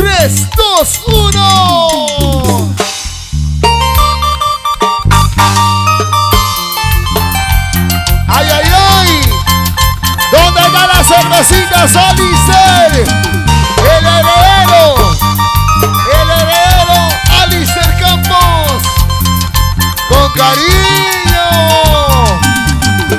3, 2, 1. ¡Ay, ay, ay! ¿Dónde están las cervecitas, Alicer? El heredero Alicer Campos. Con cariño.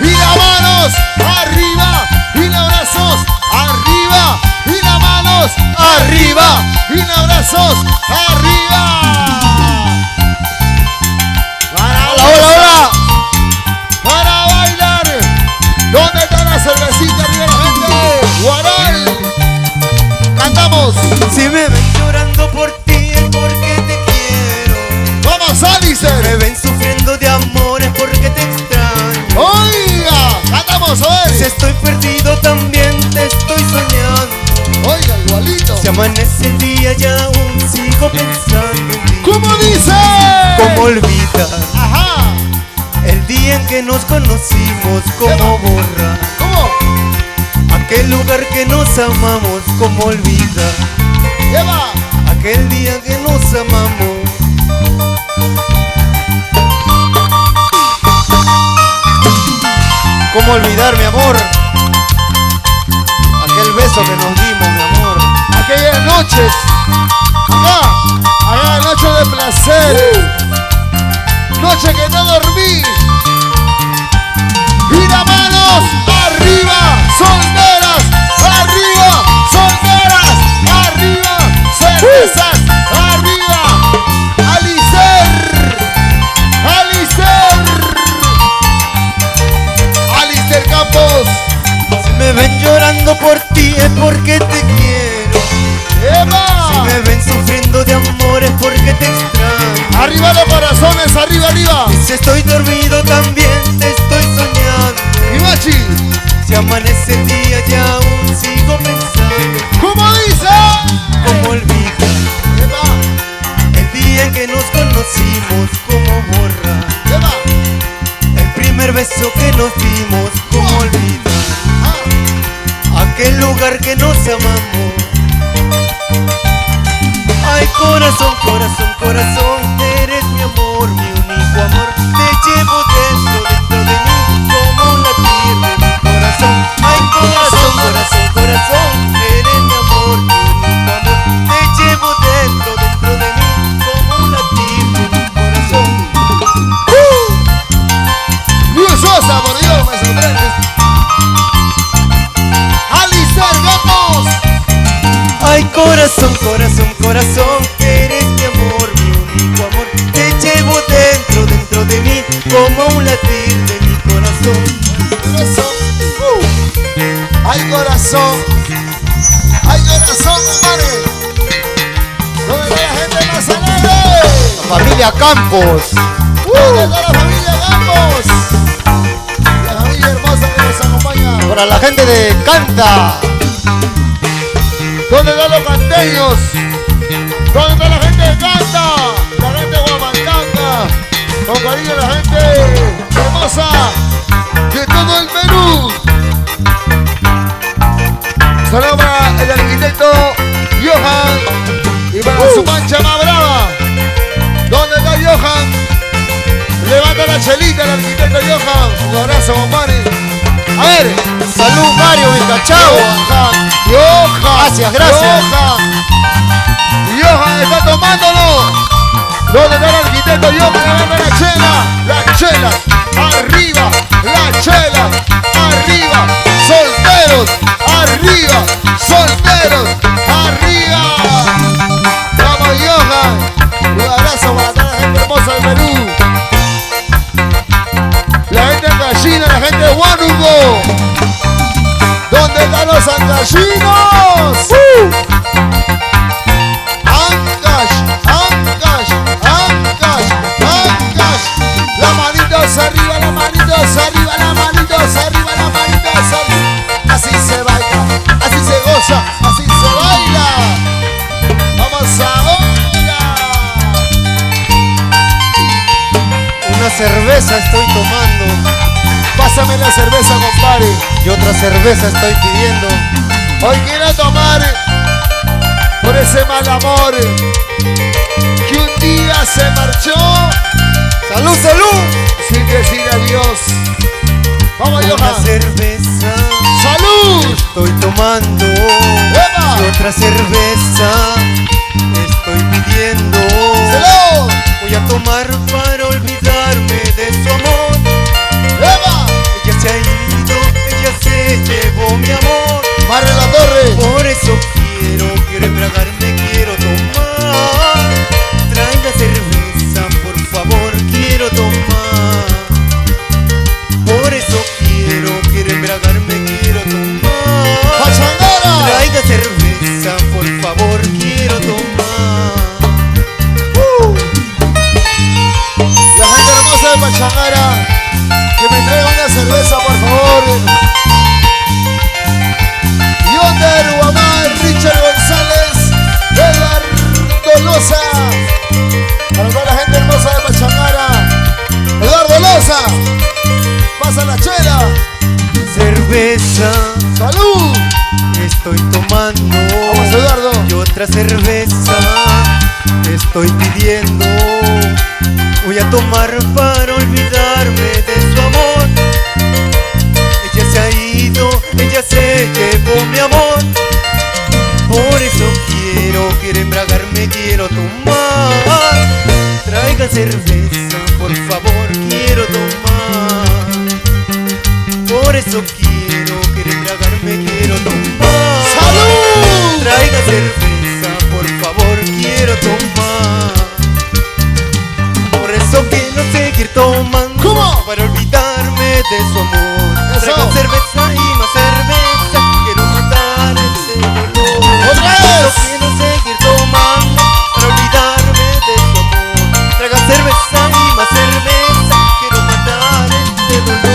Y las manos arriba. Y los brazos arriba. Y las manos arriba. Y los brazos arriba. Hola, hola, hola. Para bailar. ¿Dónde está la cervecita, arriba la gente? Guaral. Cantamos. Si me ven llorando por ti es porque te quiero. Vamos, Alicer. Me ven sufriendo de amor es porque te extraño. Oiga, cantamos hoy. Si estoy perdido también te estoy soñando. Oiga, igualito. Si amanece el día y aún sigo pensando en ti. ¿Cómo dice? ¿Cómo olvidar Ajá. el día en que nos conocimos? ¿Cómo borrar ¿Cómo? aquel lugar que nos amamos? ¿Cómo olvidar Lleva. aquel día que nos amamos? ¿Cómo olvidar, mi amor, aquel beso que nos dimos, mi amor? Aquellas noches. Acá noche de placer. Noche que no dormí. Y las manos arriba, solteras, arriba, solteras, arriba, cervezas, arriba. Alicer, Alicer Campos. Si me ven llorando por ti es porque te quiero. ¡Eva! Si me ven sufriendo de amor es porque te extraño. Arriba los corazones, arriba, arriba. Y si estoy dormido también te estoy soñando. Y machi, Si amanece el día y aún sigo pensando. ¿cómo dice? ¿Cómo olvidar Eva, el día en que nos conocimos? ¿Cómo borrar Eva. el primer beso que nos dimos? ¿Cómo olvidar aquel lugar que nos amamos? Ay, corazón, corazón, corazón, eres mi amor, mi único amor. Te llevo dentro de mí como un latir de mi corazón. Ay, corazón, corazón, corazón, eres mi amor, mi único amor. Te llevo dentro de mí como un latir de mi corazón. Luis Sosa, por Dios, me sorprendes. Alicer Campos. Ay, corazón, corazón, corazón, eres mi amor, mi único amor. Te llevo dentro de mí como un latir de mi corazón. Ay, corazón. Ay, corazón, compadre. ¿Dónde está la gente más alegre? La familia Campos. ¿Dónde está la familia Campos? La familia hermosa que nos acompaña. Para la gente de Canta. ¿Dónde están los canteños? ¿Dónde está la gente de Canta? La gente de Huamancanga. Con cariño la gente hermosa de todo el Perú. Saludos para el arquitecto Johan y para su mancha más brava. ¿Dónde está Johan? Levanta la chelita el arquitecto Johan. Un abrazo, compadre. A ver. Salud, Mario Vizcachao. Johan. Gracias, gracias. Johan está tomándolo. ¿Dónde está el arquitecto Johan? Levanta la chela arriba, la chela arriba, solteros arriba, solteros arriba. Vamos, Johan. Un abrazo para toda la gente hermosa del Perú. La gente de Gallina, la gente de Huánuco. ¿Dónde están los angallinos? Ancash, Ancash, Ancash, Ancash. Las manitos arriba, las manitos arriba, las manitos arriba, las manitos arriba. Así se baila, así se goza, así se baila. Vamos ahora. Una cerveza estoy tomando. Pásame la cerveza, compadre. Y otra cerveza estoy pidiendo. Hoy quiero tomar por ese mal amor que un día se marchó. ¡Salud, salud! Sin decir adiós. Vamos, Una Johan. cerveza ¡Salud! estoy tomando. ¡Eva! Y otra cerveza estoy pidiendo. ¡Salud! Voy a tomar para olvidarme de su amor. ¡Eva! Ella se ha ido, ella se llevó mi amor. ¡Barre la torre! Por eso quiero embriagarme, quiero tomar. Traiga cerveza, por favor, quiero tomar. Por eso quiero embriagarme, quiero tomar. ¡Pachangara! Traiga cerveza, por favor, quiero tomar. La gente hermosa de Pachangara, que me traiga una cerveza, por favor. Yonder, Guamán, Richard González, Eduardo Loza. Para toda la gente hermosa de Pachangara. Eduardo Loza, pasa la chela. Cerveza ¡Salud! estoy tomando. Vamos, Eduardo. Y otra cerveza estoy pidiendo. Voy a tomar para olvidarme de su amor. Ella se ha ido, ella se llevó mi amor. Por eso quiero embriagarme, quiero tomar. Traiga cerveza, por favor, quiero tomar. Por eso quiero embriagarme, quiero tomar. ¡Salud! Traiga cerveza, por favor, quiero tomar. Por eso quiero seguir tomando. ¿Cómo? Para olvidarme de su amor. Eso. Traiga cerveza y más cerveza. Quiero matar ese dolor. ¡Otra Por vez! eso quiero seguir tomando para olvidarme de su amor. Traiga cerveza y más cerveza. Quiero matar ese dolor.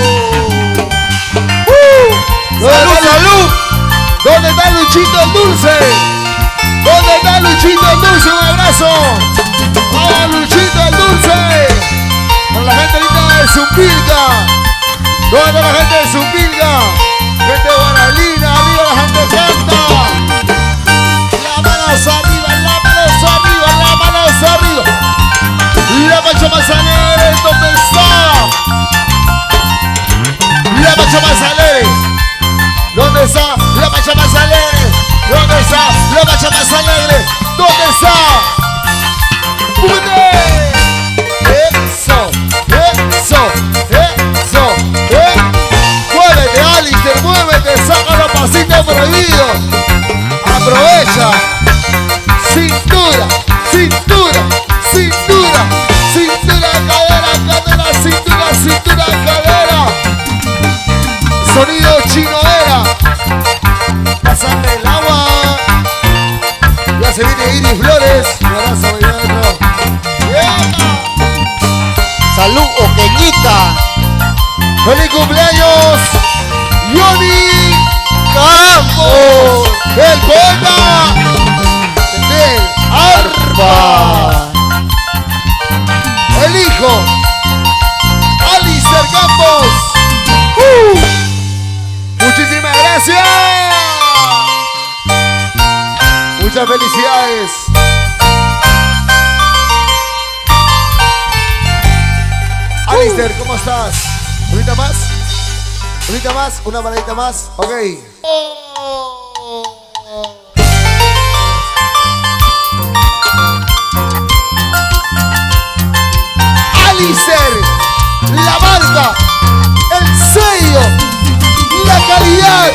¡Salud, salud! ¿Dónde está Luchito el Dulce? ¿Dónde está Luchito el Dulce? Un abrazo. ¡Vamos, Luchito el Dulce! Para la gente linda de Zumpilca. ¿Dónde está la gente de Zumpilca? Gente de Guaralina, arriba la gente canta. Las manos arriba, las manos arriba, las manos arriba. La Pacha Mazanere, ¿dónde está? La Pacha Mazanere. ¿Dónde está la Pacha más alegre? ¿Dónde está la Pacha más alegre? ¿Dónde está? ¡Une! Eso, eso, eso, muévete, Alistair, muévete, saca los pasitos prohibidos. Aprovecha. Cintura, cintura, cintura, cintura, cadera, cadera, cintura, cintura, cadera. Sonido chino era. Pásame el agua. Ya se viene Iris Flores. Un abrazo, Mañana. Salud, Oqueñita. ¡Feliz cumpleaños! ¡Johnny Campos! ¡El poeta del arpa! ¡El hijo! ¡Alistair Campos! ¡Muchísimas gracias! Muchas felicidades. Alistair, ¿cómo estás? ¿Ahorita más? ¿Ahorita más? ¿Una paradita más? Ok. Alistair, la marca, el sello, la calidad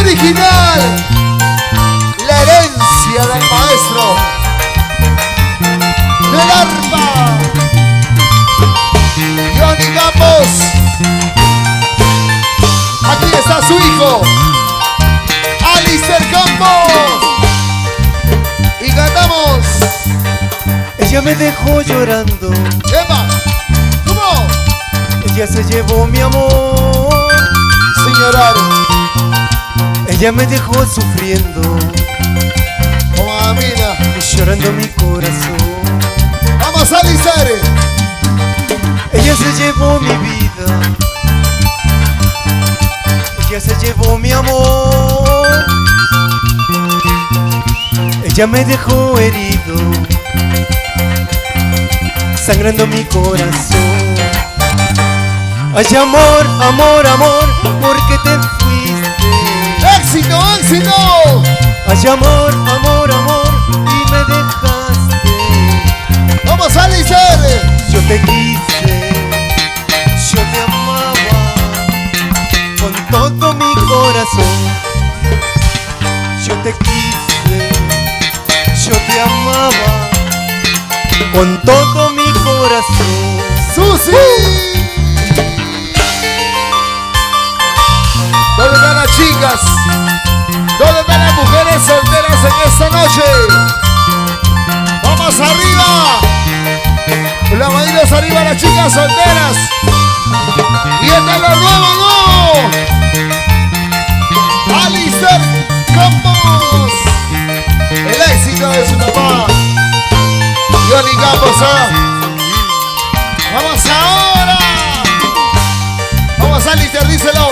original, la herencia del maestro del arpa, Johnny Campos. Aquí está su hijo, Alistair Campos, y cantamos. Ella me dejó llorando, ¡Epa! ¿Cómo? ella se llevó mi amor. Señor Ella me dejó sufriendo como Amina. y llorando mi corazón. Vamos, Alistair. Ella se llevó mi vida, ella se llevó mi amor. Ella me dejó herido, sangrando mi corazón. Ay, amor, amor, amor, ¿por qué te fuiste? ¡Éxito, éxito! Ay, amor, amor, amor, y me dejaste. ¡Vamos, Alicer! Yo te quise, yo te amaba con todo mi corazón. Yo te quise, yo te amaba con todo mi corazón. ¡Susi! ¿Dónde están las chicas? ¿Dónde están las mujeres solteras en esta noche? ¡Vamos arriba! Las manitos arriba, las chicas solteras. Y este es lo nuevo, nuevo. Alicer Campos. El éxito de su papá. Johnny Campos, ¿ah? ¡Vamos ahora! ¡Vamos, Alicer, díselo!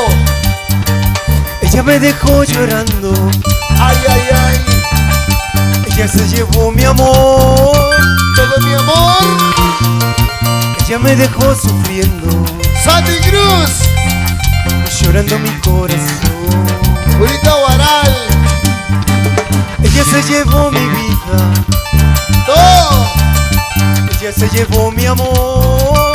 Ella me dejó llorando, ¡Ay, ay, ay! ella se llevó mi amor. ¡Todo mi amor! Ella me dejó sufriendo, ¡Sandy Cruz! llorando mi corazón. ¡Julita Guaral! Ella se llevó mi vida, ¡Todo! ella se llevó mi amor.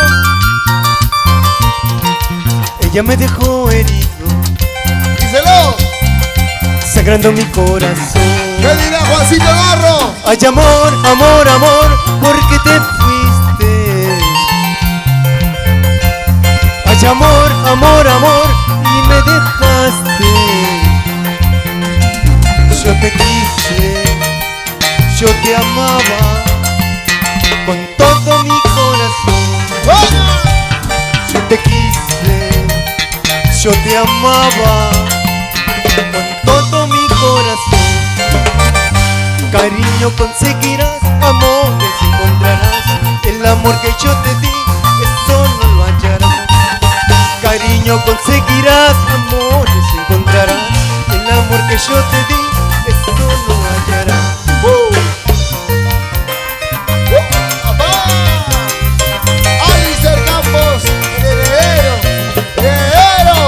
Ella me dejó herido, ¡Díselo! sangrando mi corazón. ¿Qué dirá Juancito Garro? Ay, amor, amor, amor, ¿por qué te fuiste? Ay, amor, amor, amor, y me dejaste. Yo te quise, yo te amaba con todo mi corazón. ¡Vamos! Yo te quise, yo te amaba con todo mi corazón. Cariño conseguirás, amores encontrarás. El amor que yo te di, eso no lo hallarás. Cariño conseguirás, amores encontrarás. El amor que yo te di, eso no lo hallarás. ¡Papá! Alicer Campos, el heredero, heredero.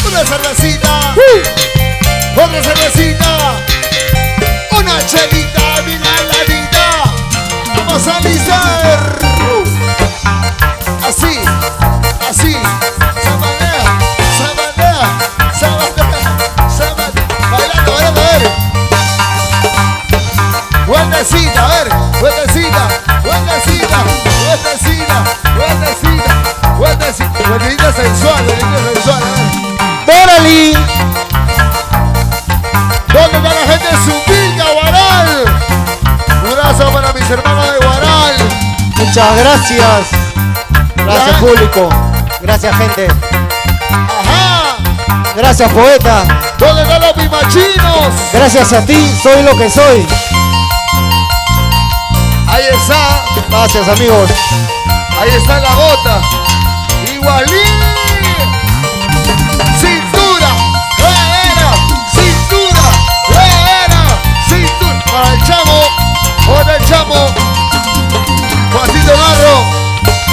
Una cervecita, otra cervecita, una chelita bien heladita. Vamos a Alicer. Así, así, sabanea, sabanea, sabanea, sabanea. Bailando, a ver. Vueltecita, a ver, vueltecita, vueltecita, vueltecita, vueltecita, vueltecita, vueltecita sensual, vueltecita sensual, a ver. ¡Órale! ¿Dónde está la gente de Zumbilca, Guaral? Un abrazo para mis hermanos de Guaral. Muchas gracias. Gracias, público. Gracias, gente. Ajá. Gracias, poeta. ¿Dónde están los pimachinos? Gracias a ti, soy lo que soy. Ahí está, Gracias, amigos. ahí está la bota. Igualín. Cintura, cadera, cintura, cadera, cintura. Para el chamo, para el chamo. Juancito Garro.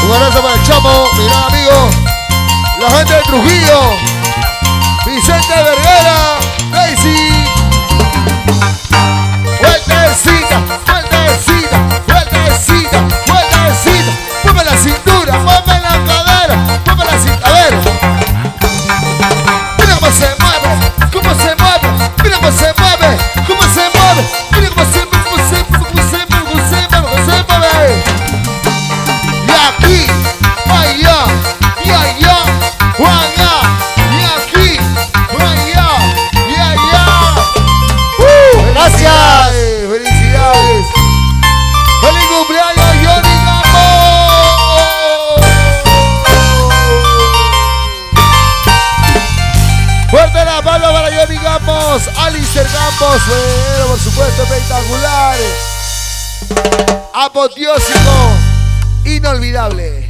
Un abrazo para el chamo, mi gran amigo. La gente de Trujillo. Vicente Vergara, Daisy. Vueltecita, vueltecita, vueltecita, vueltecita. Mueve la cintura, mueve la cadera, mueve la cintura. A ver. Mira cómo se mueve, cómo se mueve. Mira cómo se mueve, cómo se mueve. Mira cómo se mueve, cómo se mueve, cómo se mueve, cómo se mueve, cómo se mueve. Y aquí, allá, y allá, o allá, y aquí, o allá, y allá. Gracias. Felicidades. ¡Feliz cumpleaños, Johnny Campos! Fuerte la palma para Johnny Campos, Alicer Campos, bueno, por supuesto, espectacular. Apoteósico, inolvidable.